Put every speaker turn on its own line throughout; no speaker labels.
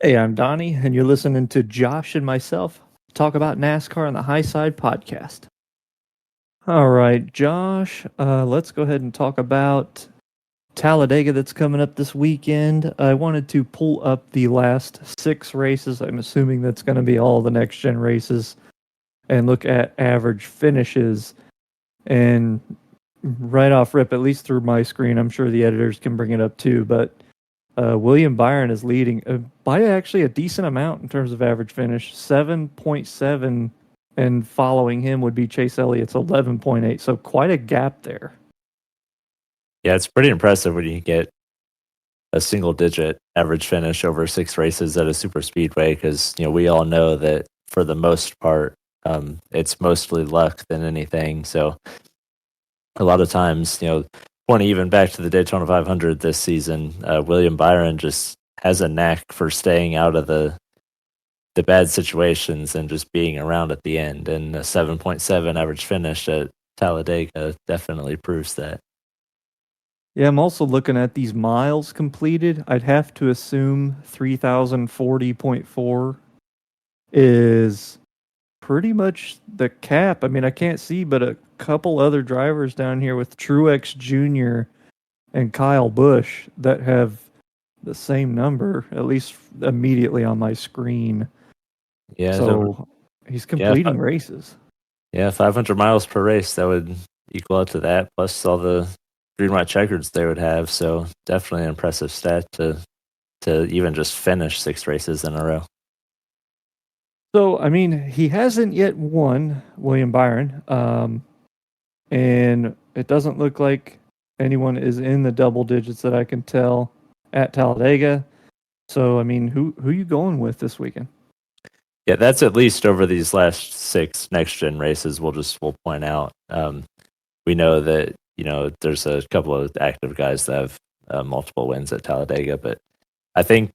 Hey, I'm Donnie, and you're listening to Josh and myself talk about NASCAR on the Highside podcast. All right, Josh, let's go ahead and talk about Talladega that's coming up this weekend. I wanted to pull up the last 6 races. I'm assuming that's going to be all the next gen races and look at average finishes. And right off rip, at least through my screen, I'm sure the editors can bring it up too, but William Byron is leading by actually a decent amount in terms of average finish, 7.7, and following him would be Chase Elliott's 11.8. So quite a gap there.
Yeah, it's pretty impressive when you get a single-digit average finish over 6 races at a super speedway, because we all know that for the most part, it's mostly luck than anything. So a lot of times, pointing even back to the Daytona 500 this season, William Byron just has a knack for staying out of the bad situations and just being around at the end. And a 7.7 average finish at Talladega definitely proves that.
Yeah, I'm also looking at these miles completed. I'd have to assume 3040.4 is pretty much the cap. I mean, I can't see but a couple other drivers down here with Truex Jr. and Kyle Busch that have the same number, at least immediately on my screen.
Yeah,
So he's completing races.
Yeah, 500 miles per race, that would equal out to that, plus all the green white checkers they would have. So definitely an impressive stat to even just finish 6 races in a row.
So, I mean, he hasn't yet won, William Byron, and it doesn't look like anyone is in the double digits that I can tell at Talladega. So, I mean, who you going with this weekend?
Yeah, that's at least over these last 6 next gen races. We'll point out. We know that there's a couple of active guys that have multiple wins at Talladega, but I think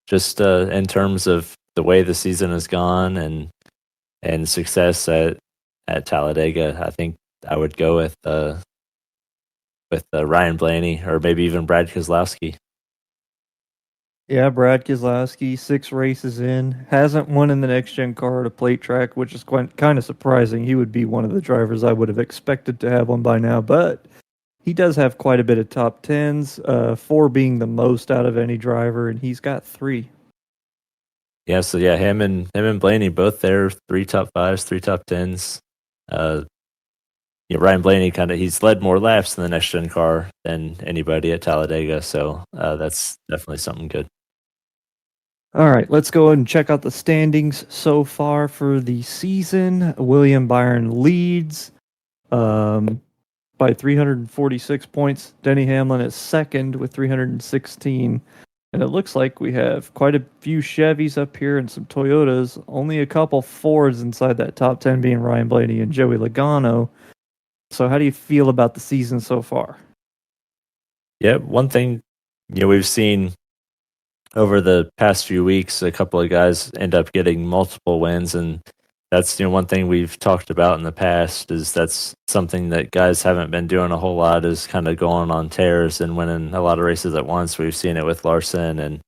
just in terms of the way the season has gone and success at Talladega, I think I would go with Ryan Blaney or maybe even Brad Keselowski.
Yeah, Brad Keselowski, 6 races in, hasn't won in the next gen car at a plate track, which is kind of surprising. He would be one of the drivers I would have expected to have one by now, but he does have quite a bit of top 10s, 4 being the most out of any driver, and he's got 3.
Yeah, so yeah, him and Blaney both there, 3 top 5s, 3 top 10s. Ryan Blaney he's led more laps in the next gen car than anybody at Talladega, so that's definitely something good.
All right, let's go ahead and check out the standings so far for the season. William Byron leads by 346 points. Denny Hamlin is second with 316. And it looks like we have quite a few Chevys up here and some Toyotas. Only a couple Fords inside that top 10 being Ryan Blaney and Joey Logano. So how do you feel about the season so far?
Yeah, one thing we've seen over the past few weeks, a couple of guys end up getting multiple wins, and that's one thing we've talked about in the past is that's something that guys haven't been doing a whole lot, is kind of going on tears and winning a lot of races at once. We've seen it with Larson and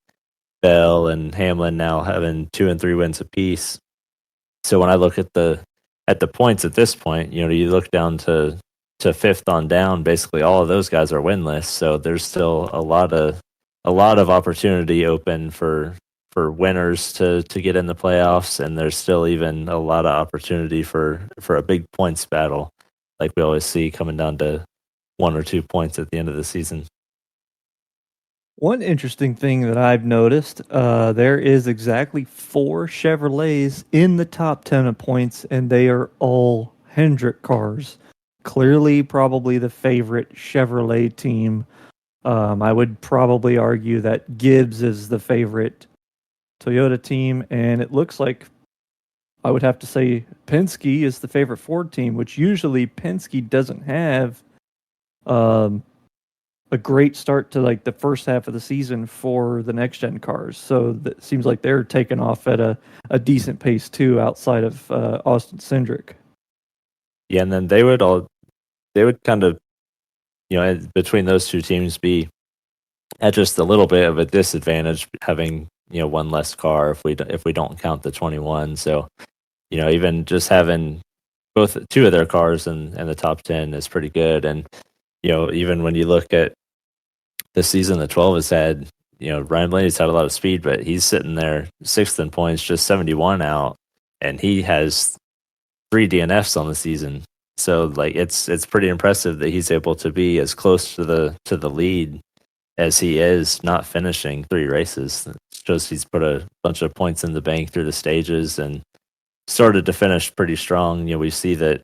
Bell and Hamlin now having 2 and 3 wins apiece. So when I look at the points at this point, you look down to 5th on down, basically all of those guys are winless. So there's still a lot of opportunity open for winners to get in the playoffs, and there's still even a lot of opportunity for a big points battle, like we always see coming down to 1 or 2 points at the end of the season.
One interesting thing that I've noticed, there is exactly 4 Chevrolets in the top 10 of points, and they are all Hendrick cars. Clearly, probably the favorite Chevrolet team. I would probably argue that Gibbs is the favorite Toyota team, and it looks like I would have to say Penske is the favorite Ford team, which usually Penske doesn't have a great start to like the first half of the season for the next gen cars. So it seems like they're taking off at a decent pace too, outside of Austin Cindric.
Yeah, and then they would kind of, between those two teams be at just a little bit of a disadvantage, having one less car if we don't count the 21. So even just having two of their cars in the top 10 is pretty good. And even when you look at the season the 12 has had, Ryan Blaney's had a lot of speed, but he's sitting there sixth in points, just 71 out, and he has 3 DNFs on the season. So like it's pretty impressive that he's able to be as close to the lead as he is, not finishing 3 races. It shows he's put a bunch of points in the bank through the stages and started to finish pretty strong. We see that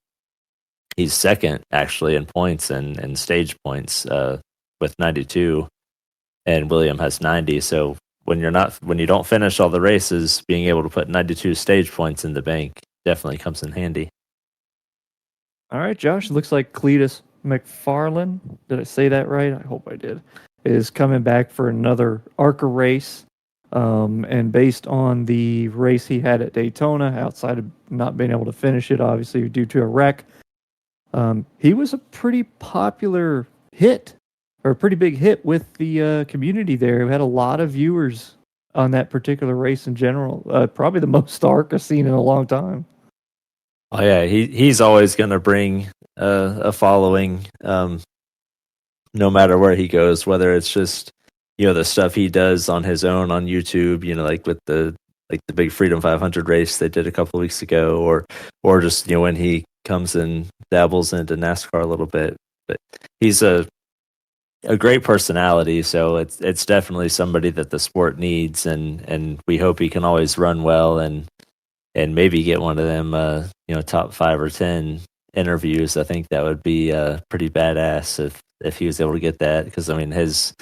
he's second actually in points and stage points with 92, and William has 90. So when you don't finish all the races, being able to put 92 stage points in the bank definitely comes in handy.
All right, Josh. Looks like Cleetus McFarlane, did I say that right? I hope I did, is coming back for another ARCA race. And based on the race he had at Daytona, outside of not being able to finish it, obviously due to a wreck, he was a pretty popular hit, or a pretty big hit with the community there. We had a lot of viewers on that particular race in general. Probably the most ARCA seen in a long time.
Oh yeah, he's always going to bring a following, no matter where he goes. Whether it's just the stuff he does on his own on YouTube, like with the big Freedom 500 race they did a couple of weeks ago, or just when he comes and dabbles into NASCAR a little bit. But he's a great personality, so it's definitely somebody that the sport needs, and we hope he can always run well and maybe get one of them top 5 or 10 interviews. I think that would be pretty badass if he was able to get that, because I mean his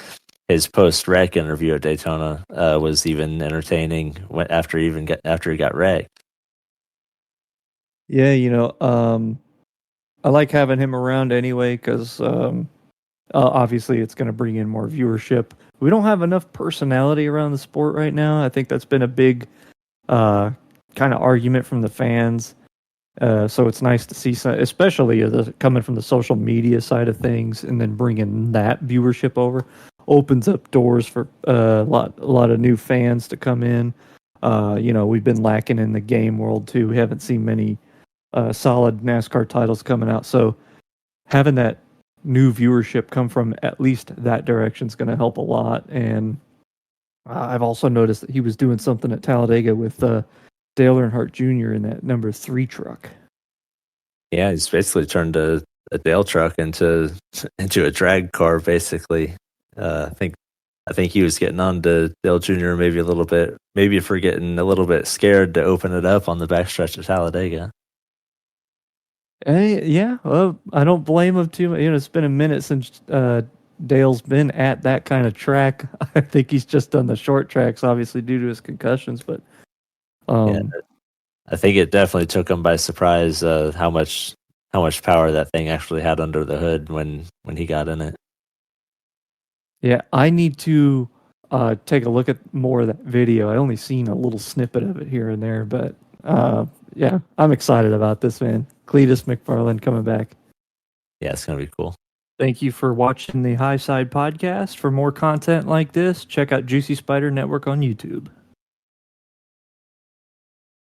post wreck interview at Daytona was even entertaining after he got wrecked.
Yeah, I like having him around anyway because obviously it's going to bring in more viewership. We don't have enough personality around the sport right now. I think that's been a big kind of argument from the fans. So it's nice to see some, especially coming from the social media side of things, and then bringing that viewership over opens up doors for a lot of new fans to come in. We've been lacking in the game world too. We haven't seen many solid NASCAR titles coming out. So having that new viewership come from at least that direction is going to help a lot. And I've also noticed that he was doing something at Talladega with Dale Earnhardt Jr. in that number 3 truck.
Yeah, he's basically turned a Dale truck into a drag car, basically. I think he was getting on to Dale Jr. maybe a little bit, maybe for getting a little bit scared to open it up on the backstretch of Talladega.
Hey, yeah, well, I don't blame him too much. It's been a minute since Dale's been at that kind of track. I think he's just done the short tracks, obviously due to his concussions. But
yeah, I think it definitely took him by surprise how much power that thing actually had under the hood when he got in it.
Yeah, I need to take a look at more of that video. I only seen a little snippet of it here and there, but yeah, I'm excited about this, man. Cleetus McFarlane coming back.
Yeah, it's going to be cool.
Thank you for watching the Highside podcast. For more content like this, check out Juicy Spider Network on YouTube.